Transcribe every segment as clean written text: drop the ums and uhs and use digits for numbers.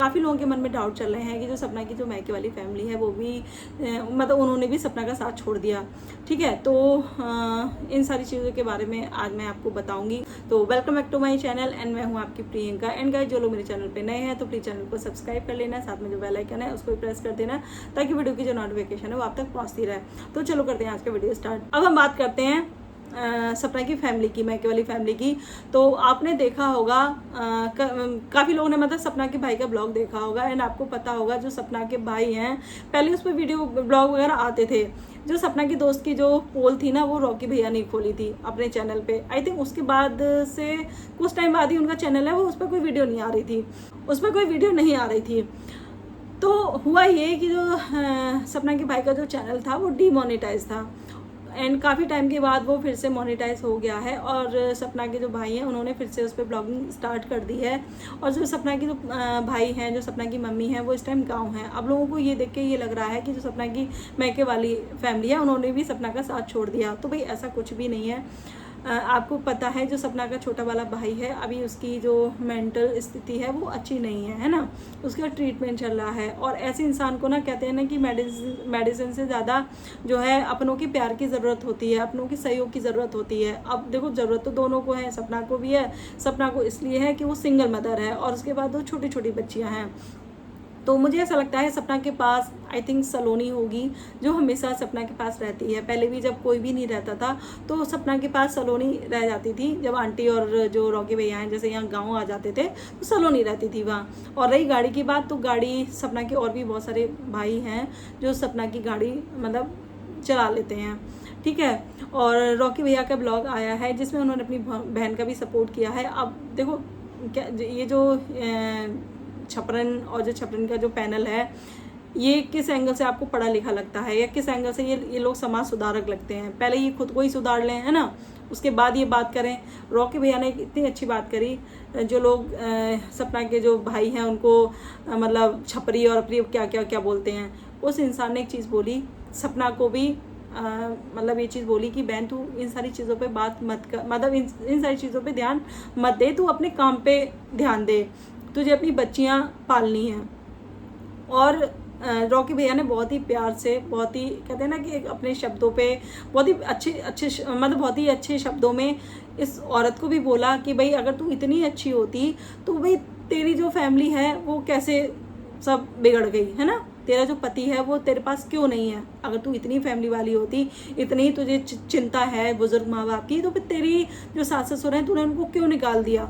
काफ़ी लोगों के मन में डाउट चल रहे हैं कि जो सपना की जो मायके वाली फैमिली है वो भी मतलब उन्होंने भी सपना का साथ छोड़ दिया। ठीक है, तो इन सारी चीज़ों के बारे में आज मैं आपको बताऊंगी। तो welcome back to my channel and मैं हूं आपकी प्रियंका। एंड गाइस, जो लोग मेरे चैनल पे नए हैं तो प्लीज़ चैनल को सब्सक्राइब कर लेना, साथ में जो बेल आइकन है उसको भी प्रेस कर देना ताकि वीडियो की जो नोटिफिकेशन है वो आप तक पहुँचती रहे। तो चलो करते हैं आज का वीडियो स्टार्ट। अब हम बात करते हैं सपना की फैमिली की, मायके वाली फैमिली की। तो आपने देखा होगा काफ़ी लोगों ने मतलब सपना के भाई का ब्लॉग देखा होगा एंड आपको पता होगा जो सपना के भाई हैं पहले उस पर वीडियो ब्लॉग वगैरह आते थे। जो सपना की दोस्त की जो पोल थी ना वो रॉकी भैया ने खोली थी अपने चैनल पे। आई थिंक उसके बाद से कुछ टाइम बाद ही उनका चैनल है वो, उस पर कोई वीडियो नहीं आ रही थी। तो हुआ ये कि जो सपना के भाई का जो चैनल था वो डीमोनेटाइज था एंड काफ़ी टाइम के बाद वो फिर से मोनेटाइज हो गया है और सपना के जो भाई हैं उन्होंने फिर से उस पर ब्लॉगिंग स्टार्ट कर दी है। और जो सपना की जो भाई हैं, जो सपना की मम्मी हैं, वो इस टाइम गांव हैं। अब लोगों को ये देख के ये लग रहा है कि जो सपना की मायके वाली फैमिली है उन्होंने भी सपना का साथ छोड़ दिया। तो भाई ऐसा कुछ भी नहीं है। आपको पता है जो सपना का छोटा वाला भाई है अभी उसकी जो मेंटल स्थिति है वो अच्छी नहीं है ना, उसका ट्रीटमेंट चल रहा है। और ऐसे इंसान को ना कहते हैं ना कि मेडिसिन से ज़्यादा जो है अपनों की प्यार की ज़रूरत होती है, अपनों की सहयोग की ज़रूरत होती है। अब देखो ज़रूरत तो दोनों को है, सपना को भी है। सपना को इसलिए है कि वो सिंगल मदर है और उसके बाद दो छोटी छोटी बच्चियाँ हैं। तो मुझे ऐसा लगता है सपना के पास आई थिंक सलोनी होगी जो हमेशा सपना के पास रहती है। पहले भी जब कोई भी नहीं रहता था तो सपना के पास सलोनी रह जाती थी। जब आंटी और जो रॉकी भैया हैं जैसे यहाँ गांव आ जाते थे तो सलोनी रहती थी वहाँ। और रही गाड़ी की बात, तो गाड़ी सपना के और भी बहुत सारे भाई हैं जो सपना की गाड़ी मतलब चला लेते हैं। ठीक है, और रॉकी भैया का ब्लॉग आया है जिसमें उन्होंने अपनी बहन का भी सपोर्ट किया है। अब देखो क्या ये जो छपरन और जो छपरन का जो पैनल है ये किस एंगल से आपको पढ़ा लिखा लगता है या किस एंगल से ये लोग समाज सुधारक लगते हैं। पहले ये खुद को ही सुधार लें, है ना, उसके बाद ये बात करें। रॉकी भैया ने इतनी अच्छी बात करी, जो लोग सपना के जो भाई हैं उनको मतलब छपरी और अपरी क्या क्या क्या बोलते हैं। उस इंसान ने एक चीज़ बोली, सपना को भी मतलब ये चीज़ बोली कि बहन तू इन सारी चीज़ों पे बात मत कर, मतलब इन सारी चीज़ों पे ध्यान मत दे, तू अपने काम पे ध्यान दे, तुझे अपनी बच्चियां पालनी हैं। और रॉकी भैया ने बहुत ही प्यार से, बहुत ही कहते हैं ना कि अपने शब्दों पे बहुत ही अच्छे मतलब बहुत ही अच्छे शब्दों में इस औरत को भी बोला कि भाई अगर तू इतनी अच्छी होती तो भाई तेरी जो फैमिली है वो कैसे सब बिगड़ गई, है ना। तेरा जो पति है वो तेरे पास क्यों नहीं है। अगर तू इतनी फैमिली वाली होती, इतनी तुझे चिंता है बुजुर्ग माँ बाप की, तो फिर तेरी जो सास ससुर हैं तूने उनको क्यों निकाल दिया।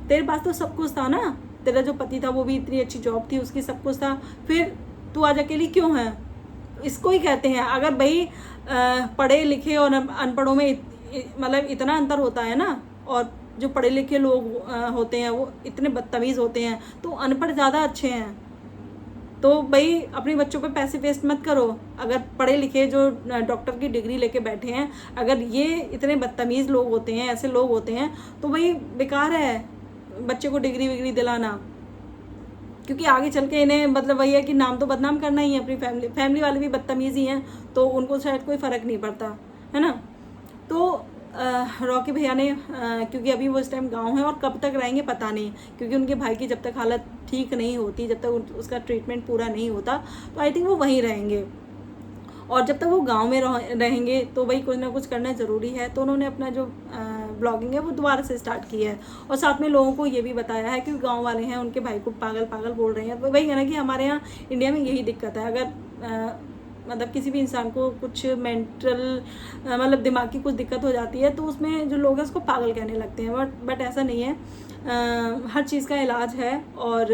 तेरे पास तो सब कुछ था ना, तेरा जो पति था वो भी इतनी अच्छी जॉब थी उसकी, सब कुछ था, फिर तू आज अकेली क्यों है। इसको ही कहते हैं अगर भाई पढ़े लिखे और अनपढ़ों में मतलब इतना अंतर होता है ना, और जो पढ़े लिखे लोग होते हैं वो इतने बदतमीज़ होते हैं तो अनपढ़ ज़्यादा अच्छे हैं। तो भाई अपने बच्चों पे पैसे वेस्ट मत करो। अगर पढ़े लिखे जो डॉक्टर की डिग्री लेके बैठे हैं अगर ये इतने बदतमीज़ लोग होते हैं, ऐसे लोग होते हैं, तो भाई बेकार है बच्चे को डिग्री विग्री दिलाना, क्योंकि आगे चल के इन्हें मतलब वही है कि नाम तो बदनाम करना ही है। अपनी फैमिली वाले भी बदतमीज़ ही हैं तो उनको शायद कोई फ़र्क नहीं पड़ता, है ना। तो रॉकी भैया ने क्योंकि अभी वो इस टाइम गांव है और कब तक रहेंगे पता नहीं, क्योंकि उनके भाई की जब तक हालत ठीक नहीं होती, जब तक उसका ट्रीटमेंट पूरा नहीं होता तो आई थिंक वो वहीं रहेंगे। और जब तक वो गांव में रहेंगे तो भाई कुछ ना कुछ करना ज़रूरी है। तो उन्होंने अपना जो ब्लॉगिंग है वो दोबारा से स्टार्ट की है और साथ में लोगों को ये भी बताया है कि गांव वाले हैं उनके भाई को पागल पागल बोल रहे हैं। तो वही है ना कि हमारे यहाँ इंडिया में यही दिक्कत है। अगर मतलब किसी भी इंसान को कुछ मेंटल मतलब दिमाग की कुछ दिक्कत हो जाती है तो उसमें जो लोग हैं उसको पागल कहने लगते हैं। बट ऐसा नहीं है, हर चीज़ का इलाज है। और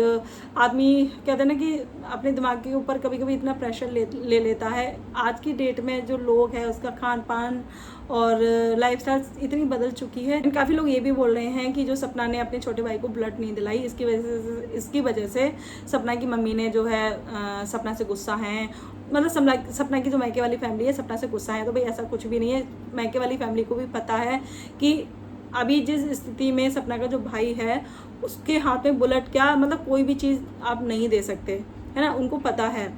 आदमी कहते हैं ना कि अपने दिमाग के ऊपर कभी कभी इतना प्रेशर ले लेता है। आज की डेट में जो लोग हैं उसका खान पान और लाइफस्टाइल इतनी बदल चुकी है। काफ़ी लोग ये भी बोल रहे हैं कि जो सपना ने अपने छोटे भाई को ब्लड नहीं दिलाई इसकी वजह से सपना की मम्मी ने जो है सपना से गुस्सा है, मतलब सपना की जो मायके वाली फैमिली है सपना से गुस्सा है। तो भाई ऐसा कुछ भी नहीं है। मायके वाली फैमिली को भी पता है कि अभी जिस स्थिति में सपना का जो भाई है उसके हाथ में बुलेट क्या मतलब कोई भी चीज़ आप नहीं दे सकते, है ना, उनको पता है।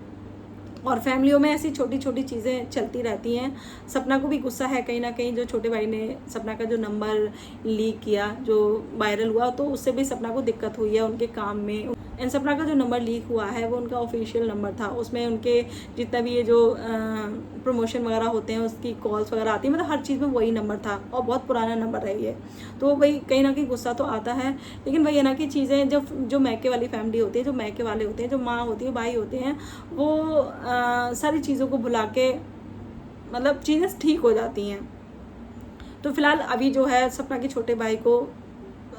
और फैमिलियों में ऐसी छोटी छोटी चीज़ें चलती रहती हैं। सपना को भी गुस्सा है कहीं ना कहीं, जो छोटे भाई ने सपना का जो नंबर लीक किया, जो वायरल हुआ, तो उससे भी सपना को दिक्कत हुई है उनके काम में। एंड सपना का जो नंबर लीक हुआ है वो उनका ऑफिशियल नंबर था, उसमें उनके जितना भी ये जो प्रमोशन वगैरह होते हैं उसकी कॉल्स वगैरह आती है, मतलब हर चीज़ में वही नंबर था और बहुत पुराना नंबर है ये। तो वही कहीं ना कहीं गुस्सा तो आता है, लेकिन वही है ना कि चीज़ें जब जो मैके वाली फैमिली होती है, जो मैके वाले होते हैं, जो माँ होती है, भाई होते हैं, वो सारी चीज़ों को भुला के मतलब चीज़ें ठीक हो जाती हैं। तो फिलहाल अभी जो है सपना के छोटे भाई को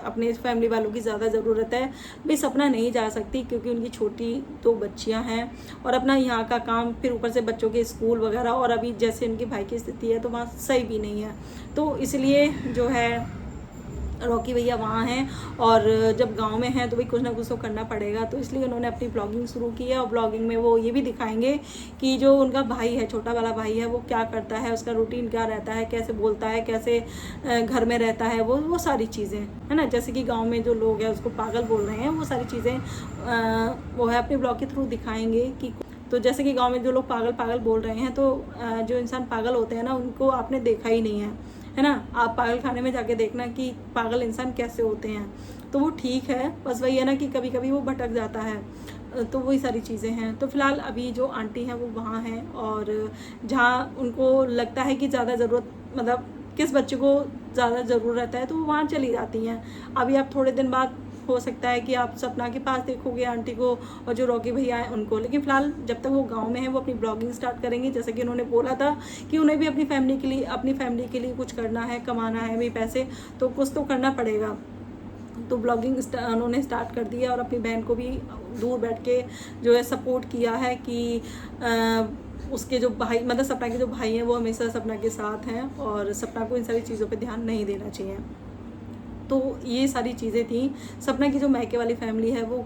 अपने फैमिली वालों की ज़्यादा ज़रूरत है। भाई सपना नहीं जा सकती क्योंकि उनकी छोटी 2 बच्चियां हैं और अपना यहाँ का काम, फिर ऊपर से बच्चों के स्कूल वगैरह, और अभी जैसे उनके भाई की स्थिति है तो वहाँ सही भी नहीं है। तो इसलिए जो है रॉकी भैया वहाँ हैं, और जब गांव में हैं तो भाई कुछ ना कुछ तो करना पड़ेगा। तो इसलिए उन्होंने अपनी ब्लॉगिंग शुरू की है और ब्लॉगिंग में वो ये भी दिखाएंगे कि जो उनका भाई है, छोटा वाला भाई है, वो क्या करता है, उसका रूटीन क्या रहता है, कैसे बोलता है, कैसे घर में रहता है, वो सारी चीज़ें है ना। जैसे कि गाँव में जो लोग हैं उसको पागल बोल रहे हैं, वो सारी चीज़ें वो है अपने ब्लॉग के थ्रू दिखाएंगे कि तो जैसे कि गांव में जो लोग पागल बोल रहे हैं, तो जो इंसान पागल होते हैं ना उनको आपने देखा ही नहीं है ना। आप पागल खाने में जाके देखना कि पागल इंसान कैसे होते हैं। तो वो ठीक है, बस वही है ना कि कभी कभी वो भटक जाता है। तो वही सारी चीज़ें हैं। तो फिलहाल अभी जो आंटी हैं वो वहाँ हैं, और जहाँ उनको लगता है कि ज़्यादा ज़रूरत, मतलब किस बच्चे को ज़्यादा ज़रूरत है, तो वो वहाँ चली जाती हैं। अभी आप थोड़े दिन बाद हो सकता है कि आप सपना के पास देखोगे आंटी को, और जो रॉकी भैया हैं उनको। लेकिन फिलहाल जब तक वो गांव में है वो अपनी ब्लॉगिंग स्टार्ट करेंगे, जैसे कि उन्होंने बोला था कि उन्हें भी अपनी फैमिली के लिए कुछ करना है, कमाना है भी पैसे, तो कुछ तो करना पड़ेगा। तो ब्लॉगिंग उन्होंने स्टार्ट कर दिया, और अपनी बहन को भी दूर बैठ के जो है सपोर्ट किया है कि उसके जो भाई, मतलब सपना के जो भाई हैं वो हमेशा सपना के साथ हैं, और सपना को इन सारी चीज़ों पे ध्यान नहीं देना चाहिए। तो ये सारी चीज़ें थी। सपना की जो मैके वाली फैमिली है वो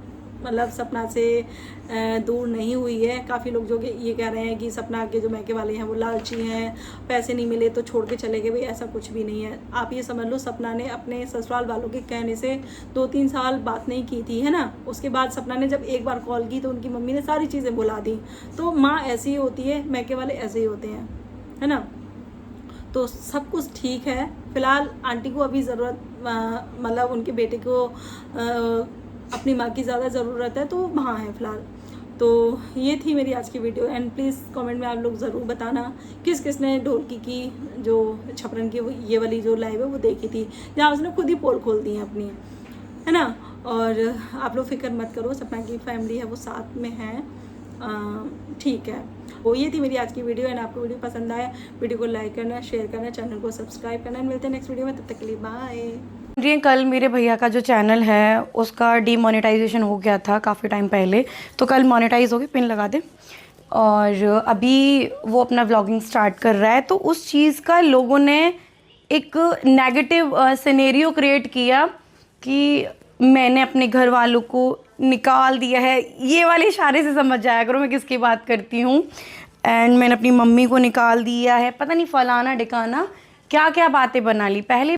मतलब सपना से दूर नहीं हुई है। काफ़ी लोग जो ये कह रहे हैं कि सपना के जो मैके वाले हैं वो लालची हैं, पैसे नहीं मिले तो छोड़ के चले गए। भाई ऐसा कुछ भी नहीं है। आप ये समझ लो सपना ने अपने ससुराल वालों के कहने से 2-3 साल बात नहीं की थी, है ना। उसके बाद सपना ने जब एक बार कॉल की तो उनकी मम्मी ने सारी चीज़ें बुला दी। तो माँ ऐसी ही होती है, मैके वाले ऐसे ही होते हैं, है ना। तो सब कुछ ठीक है। फिलहाल आंटी को अभी ज़रूरत, मतलब उनके बेटे को अपनी माँ की ज़्यादा ज़रूरत है, तो वहाँ है फ़िलहाल। तो ये थी मेरी आज की वीडियो। एंड प्लीज़ कमेंट में आप लोग ज़रूर बताना किस किस ने ढोलकी की जो छपरन की ये वाली जो लाइव है वो देखी थी, जहाँ उसने खुद ही पोल खोल दी है अपनी, है ना। और आप लोग फिक्र मत करो, सपना की फैमिली है वो साथ में है, ठीक है। वो ये थी मेरी आज की वीडियो। एंड आपको वीडियो पसंद आया, वीडियो को लाइक करना, शेयर करना, चैनल को सब्सक्राइब करना। मिलते हैं नेक्स्ट वीडियो में, तब तक के लिए बाय। जी, कल मेरे भैया का जो चैनल है उसका डीमोनेटाइजेशन हो गया था काफ़ी टाइम पहले, तो कल मोनेटाइज हो गई, पिन लगा दे। और अभी वो अपना व्लॉगिंग स्टार्ट कर रहा है, तो उस चीज़ का लोगों ने एक नेगेटिव सिनेरियो क्रिएट किया कि मैंने अपने घर वालों को निकाल दिया है। ये वाले इशारे से समझ जाया करो मैं किसकी बात करती हूँ। एंड मैंने अपनी मम्मी को निकाल दिया है, पता नहीं फलाना ढिकाना क्या क्या बातें बना ली। पहले